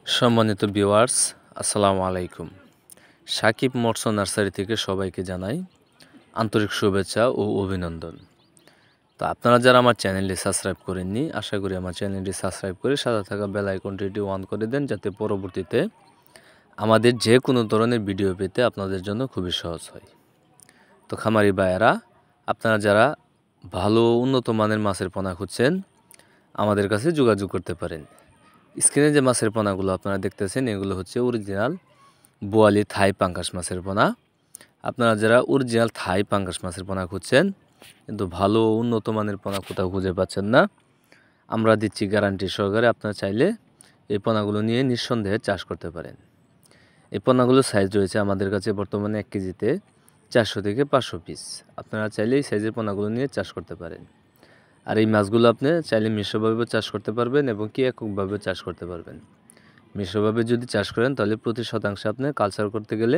সম্মানিত ভিউয়ার্স, আসসালামু আলাইকুম। সাকিব মৎস্য নার্সারি থেকে সবাইকে জানাই আন্তরিক শুভেচ্ছা ও অভিনন্দন। তো আপনারা যারা আমার চ্যানেলটি সাবস্ক্রাইব করেননি, আশা করি আমার চ্যানেলটি সাবস্ক্রাইব করে সাথে থাকা বেল আইকনটি অন করে দেন, যাতে পরবর্তীতে আমাদের যে কোনো ধরনের ভিডিও পেতে আপনাদের জন্য খুবই সহজ হয়। তো খামারি ভাইয়েরা, আপনারা যারা ভালো উন্নত মানের মাছের পোনা খুঁজছেন, আমাদের কাছে যোগাযোগ করতে পারেন। স্ক্রিনে যে মাছের পোনাগুলো আপনারা দেখতেছেন, এগুলো হচ্ছে অরিজিনাল বোয়ালি থাই পাঙ্গাস মাছের পোনা। আপনারা যারা অরিজিনাল থাই পাঙ্গাস মাছের পোনা খুঁজছেন, কিন্তু ভালো উন্নত মানের পোনা কোথাও খুঁজে পাচ্ছেন না, আমরা দিচ্ছি গ্যারান্টি সহকারে। আপনারা চাইলে এই পোনাগুলো নিয়ে নিঃসন্দেহে চাষ করতে পারেন। এই পোনাগুলোর সাইজ রয়েছে আমাদের কাছে বর্তমানে 1 কেজিতে 400 থেকে 500 পিস। আপনারা চাইলে এই সাইজের পোনাগুলো নিয়ে চাষ করতে পারেন। আর এই মাছগুলো আপনি চাইলে মিশ্রভাবে চাষ করতে পারবেন এবং কি এককভাবে চাষ করতে পারবেন। মিশ্রভাবে যদি চাষ করেন তাহলে প্রতি শতাংশে আপনি কালচার করতে গেলে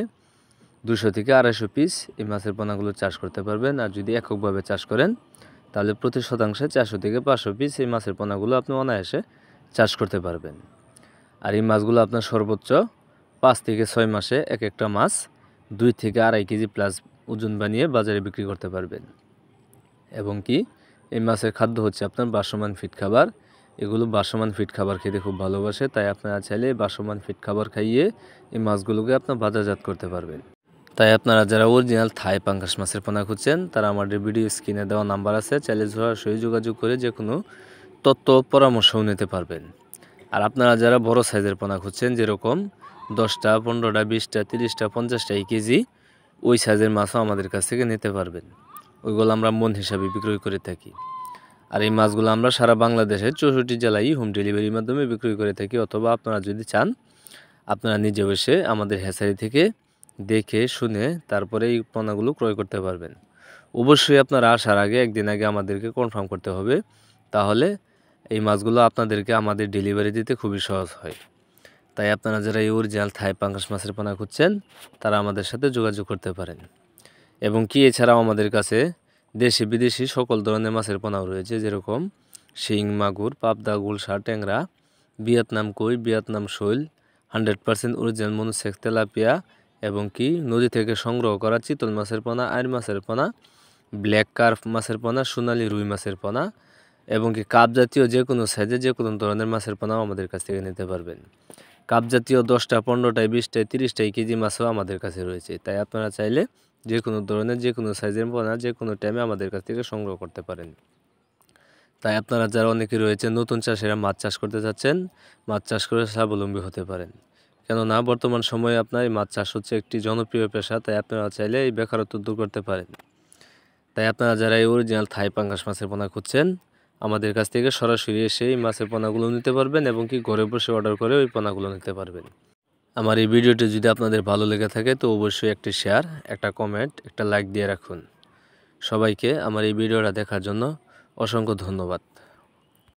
200 থেকে 250 পিস এই মাছের পোনাগুলো চাষ করতে পারবেন। আর যদি এককভাবে চাষ করেন তাহলে প্রতি শতাংশে 400 থেকে 500 পিস এই মাছের পোনাগুলো আপনি অনায়াসে চাষ করতে পারবেন। আর এই মাছগুলো আপনার সর্বোচ্চ 5 থেকে 6 মাসে এক একটা মাছ 2 থেকে 2.5 কেজি প্লাস ওজন বানিয়ে বাজারে বিক্রি করতে পারবেন। এবং কি এই মাছের খাদ্য হচ্ছে আপনার বাসমান ফিড খাবার। এগুলো বাসমান ফিড খাবার খেতে খুব ভালোবাসে, তাই আপনারা চাইলে বাসমান ফিড খাবার খাইয়ে এই মাছগুলোকে আপনার বাজারজাত করতে পারবেন। তাই আপনারা যারা অরিজিনাল থাই পাঙ্গাস মাছের পোনা খুঁজছেন, তারা আমাদের ভিডিও স্ক্রিনে দেওয়া নাম্বার আছে, চাইলে সরাসরি যোগাযোগ করে যে কোনো তথ্য পরামর্শও নিতে পারবেন। আর আপনারা যারা বড় সাইজের পোনা খুঁজছেন, যেরকম 10টা 15টা 20টা 30টা 50টা কেজি, ওই সাইজের মাছও আমাদের কাছ থেকে নিতে পারবেন। ওইগুলো আমরা মন হিসাবে বিক্রয় করে থাকি। আর এই মাছগুলো আমরা সারা বাংলাদেশের 64 জেলায় হোম ডেলিভারির মাধ্যমে বিক্রয় করে থাকি। অথবা আপনারা যদি চান, আপনারা নিজে বসে আমাদের হ্যাচারি থেকে দেখে শুনে তারপরে এই পোনাগুলো ক্রয় করতে পারবেন। অবশ্যই আপনারা আসার আগে একদিন আগে আমাদেরকে কনফার্ম করতে হবে, তাহলে এই মাছগুলো আপনাদেরকে আমাদের ডেলিভারি দিতে খুবই সহজ হয়। তাই আপনারা যারা এই অরিজিনাল থাই পাঙ্গাস মাছের পোনা খুঁজছেন, তারা আমাদের সাথে যোগাযোগ করতে পারেন। এবং কি এছাড়াও আমাদের কাছে দেশি বিদেশি সকল ধরনের মাছের পোনাও রয়েছে, যেরকম শিং, মাগুর, পাবদা, গুলশা, ট্যাংরা, ভিয়েতনাম কই, ভিয়েতনাম শৈল, 100% অরিজিনাল মনুসেক তেলাপিয়া, এবং কি নদী থেকে সংগ্রহ করা চিতল মাছের পোনা, আইর মাছের পোনা, ব্ল্যাক কার্প মাছের পোনা, সোনালি রুই মাছের পোনা, এবং কি কাপ জাতীয় যে কোনো সাইজে যে কোনো ধরনের মাছের পোনাও আমাদের কাছ থেকে নিতে পারবেন। কাপ জাতীয় 10টা 15টায় 20টায় 30টায় কেজি মাছও আমাদের কাছে রয়েছে। তাই আপনারা চাইলে যে কোনো ধরনের যে কোনো সাইজের পোনা যে কোনো টাইমে আমাদের কাছ থেকে সংগ্রহ করতে পারেন। তাই আপনারা যারা অনেকে রয়েছে নতুন চাষিরা মাছ চাষ করতে চাচ্ছেন, মাছ চাষ করে স্বাবলম্বী হতে পারেন। কেননা বর্তমান সময়ে আপনার এই মাছ চাষ হচ্ছে একটি জনপ্রিয় পেশা, তাই আপনারা চাইলে এই বেকারত্ব দূর করতে পারেন। তাই আপনারা যারা এই অরিজিনাল থাই পাঙ্গাস মাছের পোনা খুঁজছেন, আমাদের কাছ থেকে সরাসরি এসে এই মাছের পোনাগুলো নিতে পারবেন এবং কি ঘরে বসে অর্ডার করে ওই পোনাগুলো নিতে পারবেন। আমার এই ভিডিওটি যদি আপনাদের ভালো লেগে থাকে, তো অবশ্যই একটি শেয়ার, একটা কমেন্ট, একটা লাইক দিয়ে রাখুন। সবাইকে আমার এই ভিডিওটা দেখার জন্য অসংখ্য ধন্যবাদ।